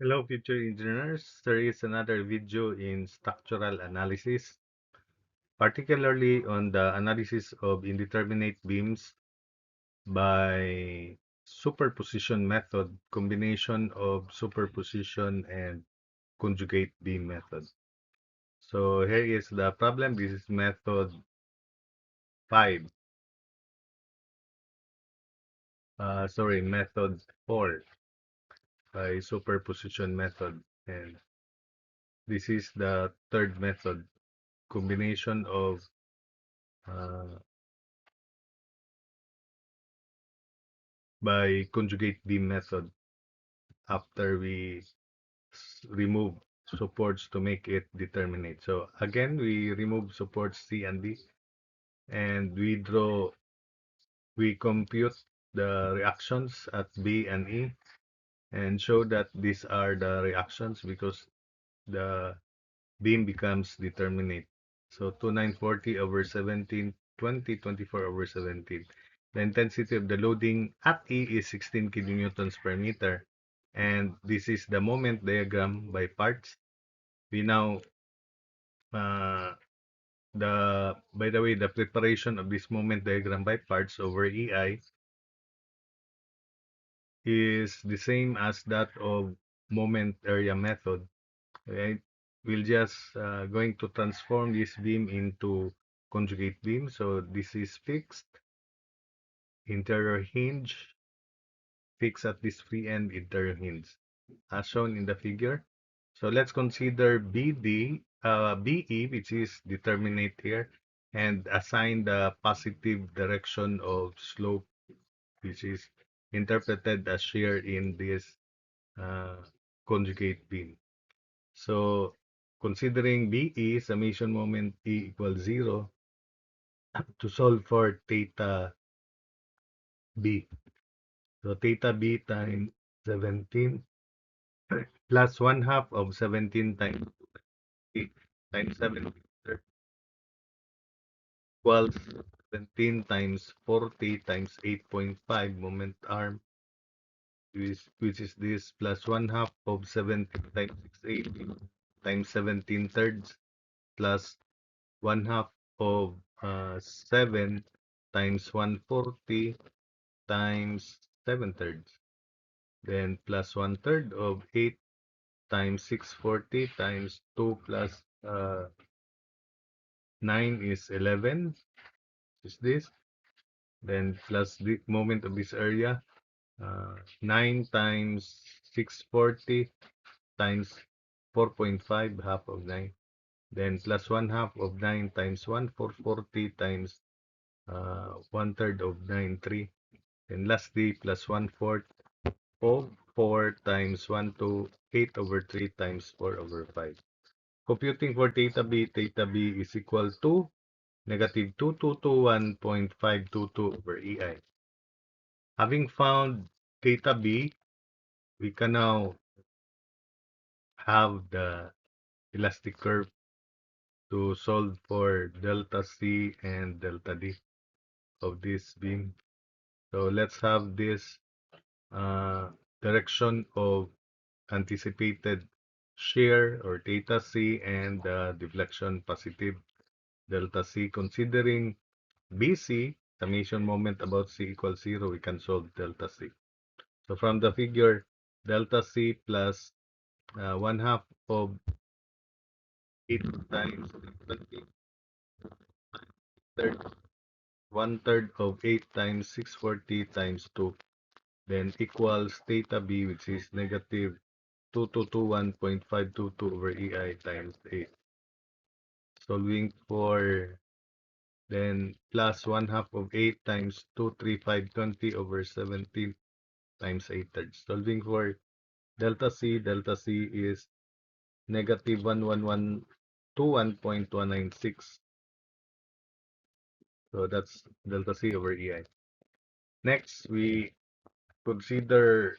Hello, future engineers. There is another video in structural analysis, particularly on the analysis of indeterminate beams by superposition method, combination of superposition and conjugate beam method. So here is the problem. This is method 5. Method 4 by superposition method. And this is the third method, combination of uh, by conjugate beam method after we remove supports to make it determinate. So again, we remove supports C and D and we compute the reactions at B and E and show that these are the reactions because the beam becomes determinate. So 2940 over 17, 2024 over 17. The intensity of the loading at E is 16 kilonewtons per meter. And this is the moment diagram by parts. We now, uh, by the way, the preparation of this moment diagram by parts over EI is the same as that of moment area method. Right? We'll just going to transform this beam into conjugate beam. So this is fixed, interior hinge, fixed at this free end, interior hinge, as shown in the figure. So let's consider BE, which is determinate here, and assign the positive direction of slope, which is interpreted as shear in this uh, conjugate beam. So considering BE, summation moment E equals 0, to solve for theta B. So theta B times 17 plus 1 half of 17 times 8 times 7 equals 17 times 40 times 8.5 moment arm, which is this plus 1 half of 17 times 680 times 17 thirds plus 1 half of 7 times 140 times 7 thirds. Then plus 1 third of 8 times 640 times 2 plus 9 is 11. Is this? Then plus the moment of this area. 9 times 640 times 4.5, half of 9. Then plus 1 half of 9 times 1, 440 times 1 third of 9, 3. And lastly, plus 1 fourth of 4 times 1 to 8 over 3 times 4 over 5. Computing for theta B is equal to negative 2221.522 over EI. Having found theta B, we can now have the elastic curve to solve for delta C and delta D of this beam. So let's have this direction of anticipated shear or theta C and deflection positive delta C. Considering BC, summation moment about C equals 0, we can solve delta C. So from the figure, delta C plus 1 half of 8 times 20, third, 1 third of 8 times 640 times 2, then equals theta B, which is negative 2221.522 over EI times 8. Solving for then plus 1 half of 8 times 23520 over 17 times 8 thirds. Solving for delta C is negative 11121.196. So that's delta C over EI. Next, we consider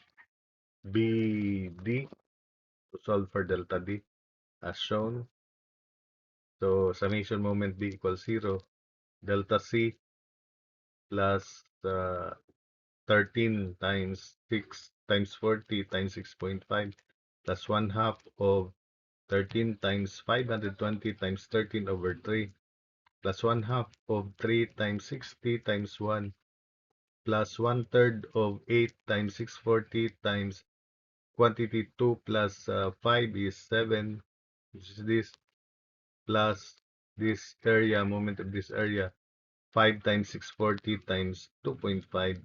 BD to solve for delta D as shown. So summation moment B equals 0. Delta C plus 13 times 6 times 40 times 6.5 plus 1/2 of 13 times 520 times 13 over 3 plus 1/2 of 3 times 60 times 1 plus 1/3 of 8 times 640 times quantity 2 plus 5 is 7, which is this, plus this area, moment of this area, 5 times 640 times 2.5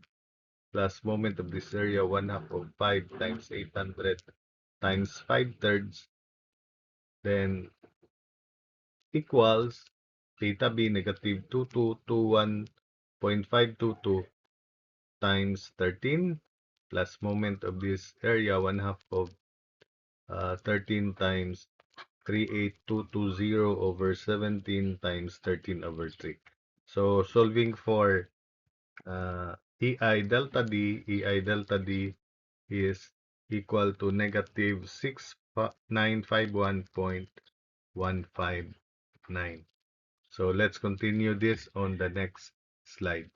plus moment of this area, 1/2 of 5 times 800 times 5/3, then equals theta b negative 2221.522 times 13 plus moment of this area, 1/2 of 13 times 38220 over 17 times 13 over 3. So solving for EI delta D is equal to negative 6951.159. So let's continue this on the next slide.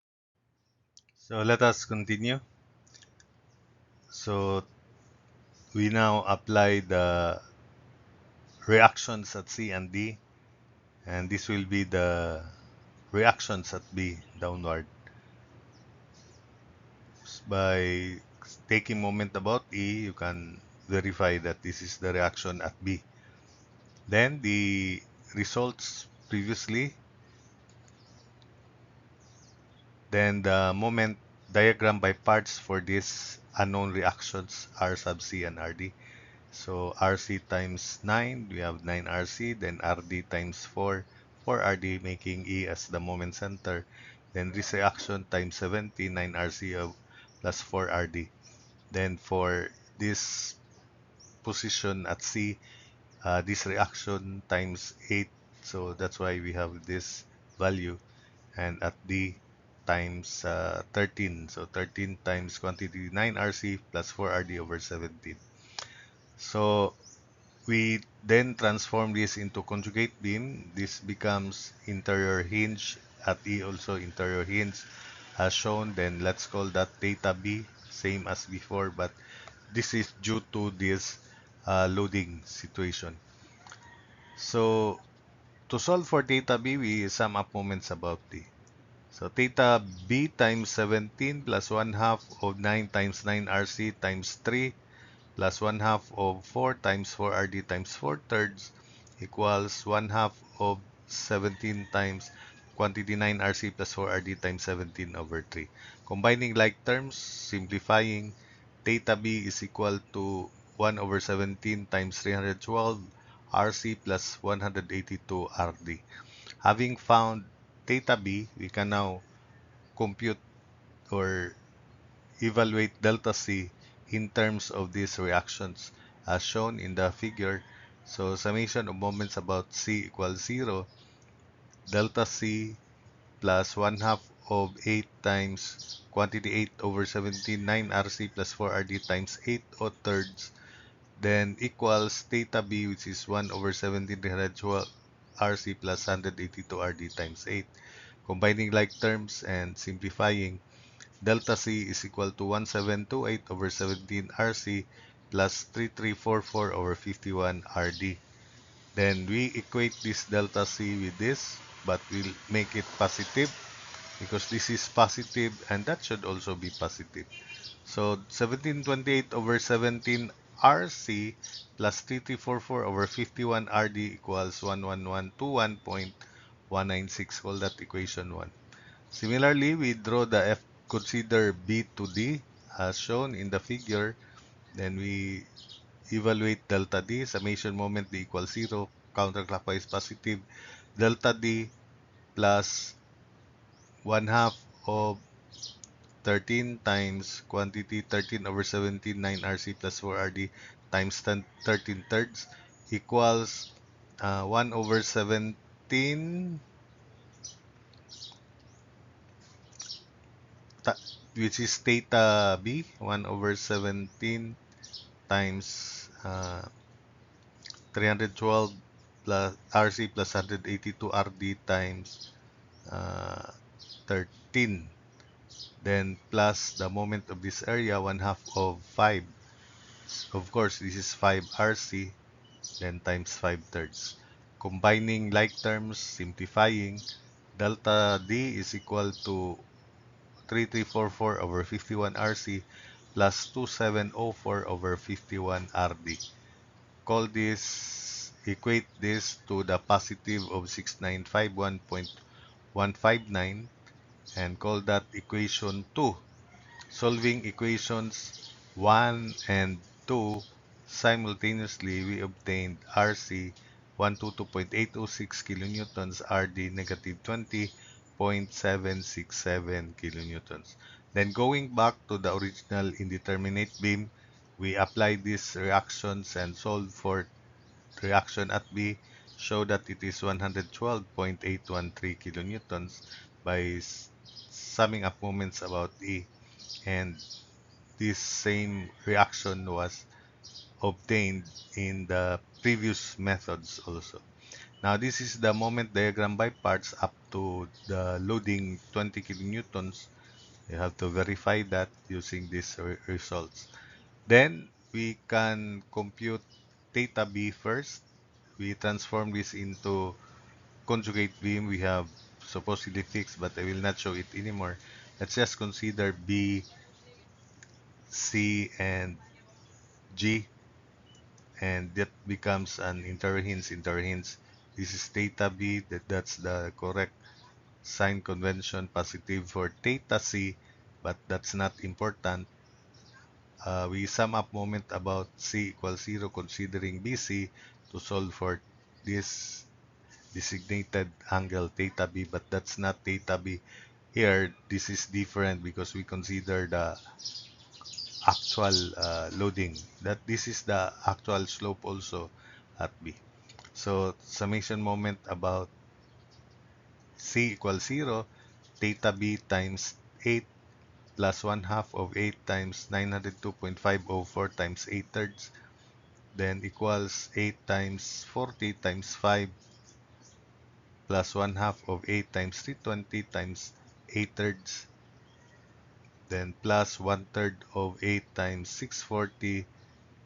So let us continue. So we now apply the reactions at C and D, and this will be the reactions at B downward. By taking moment about E, you can verify that this is the reaction at B. Then the results previously, then the moment diagram by parts for these unknown reactions R sub C and RD. So RC times 9, we have 9 RC, then RD times 4, 4 RD, making E as the moment center. Then this reaction times 70, 9 RC plus 4 RD. Then for this position at C, this reaction times 8, so that's why we have this value. And at D times 13, so 13 times quantity 9 RC plus 4 RD over 17. So we then transform this into conjugate beam. This becomes interior hinge at E, also interior hinge as shown. Then let's call that theta B, same as before, but this is due to this loading situation. So to solve for theta B, we sum up moments about D. So theta B times 17 plus 1/2 of 9 times 9 RC times 3 plus 1/2 of 4 times 4 RD times 4/3 equals 1/2 of 17 times quantity 9 RC plus 4 RD times 17 over 3. Combining like terms, simplifying, theta B is equal to 1 over 17 times 312 RC plus 182 RD. Having found theta B, we can now compute or evaluate delta C in terms of these reactions as shown in the figure. So summation of moments about C equals 0, delta C plus 1/2 of 8 times quantity 8 over 17, 9 RC plus 4 RD times 8 or thirds, then equals theta B, which is 1 over 17 312 RC plus 182 RD times 8. Combining like terms and simplifying, delta C is equal to 1728 over 17 RC plus 3344 over 51 RD. Then we equate this delta C with this, but we'll make it positive because this is positive and that should also be positive. So 1728 over 17 RC plus 3344 over 51 RD equals 11121.196. Call that equation 1. Similarly, we draw the F, consider B to D as shown in the figure. Then we evaluate delta D, summation moment D equals 0, counterclockwise positive. Delta D plus 1/2 of 13 times quantity 13 over 17, 9 RC plus 4 RD times 10, 13 thirds equals 1 over 17, which is theta B, 1 over 17 times 312 plus RC plus 182 RD times 13. Then plus the moment of this area, 1/2 of 5. Of course, this is 5 RC, then times 5 thirds. Combining like terms, simplifying, delta D is equal to 3344 over 51 RC plus 2704 over 51 RD. Equate this to the positive of 6951.159 and call that equation 2. Solving equations 1 and 2 simultaneously, we obtained RC 122.806 kilonewtons, RD negative 20.767 kilonewtons. Then going back to the original indeterminate beam, we apply these reactions and solve for reaction at B, show that it is 112.813 kilonewtons by summing up moments about E, and this same reaction was obtained in the previous methods also. Now this is the moment diagram by parts up to the loading 20 kilonewtons. You have to verify that using these results. Then we can compute theta B first. We transform this into conjugate beam. We have supposedly fixed, but I will not show it anymore. Let's just consider B, C, and G, and that becomes an interhinge. This is theta B, that's the correct sign convention, positive for theta C, but that's not important. We sum up moment about C equals 0 considering BC to solve for this designated angle theta B, but that's not theta B. Here, this is different because we consider the actual loading. That this is the actual slope also at B. So summation moment about C equals 0, theta B times 8 plus 1 half of 8 times 902.504 times 8 thirds, then equals 8 times 40 times 5 plus 1 half of 8 times 320 times 8 thirds, then plus 1 third of 8 times 640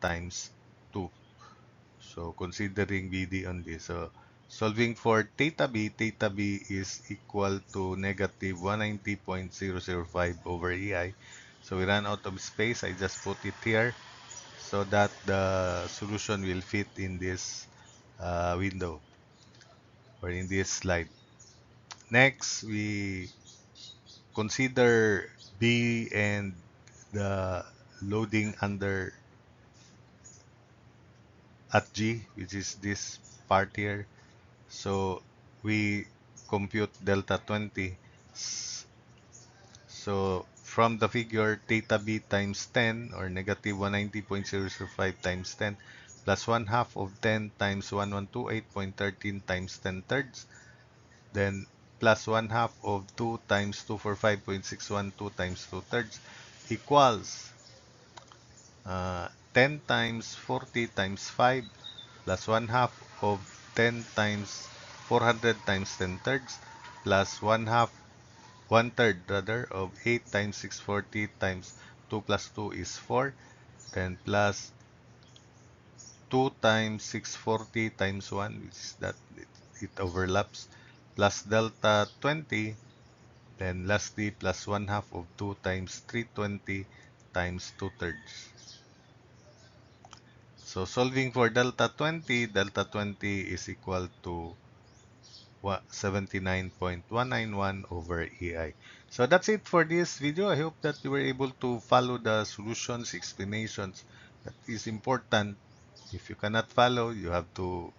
times 2. So considering BD only. So solving for theta B is equal to negative 190.005 over EI. So we ran out of space. I just put it here so that the solution will fit in this window or in this slide. Next, we consider B and the loading under at G, which is this part here. So we compute delta 20. So from the figure, theta B times 10 or negative 190.005 times 10 plus 1 half of 10 times 1128.13 times 10 thirds, then plus 1 half of 2 times 245.612 times 2 thirds equals 10 times 40 times 5 plus 1 half of 10 times 400 times 10 thirds plus 1 third rather of 8 times 640 times 2 plus 2 is 4, then plus 2 times 640 times 1, which is that it overlaps, plus delta 20, then lastly plus 1 half of 2 times 320 times 2 thirds. So solving for delta 20 is equal to 79.191 over EI. So that's it for this video. I hope that you were able to follow the solutions, explanations. That is important. If you cannot follow, you have to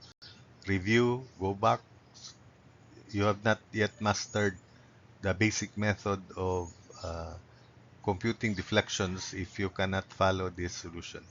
review, go back. You have not yet mastered the basic method of computing deflections if you cannot follow this solution.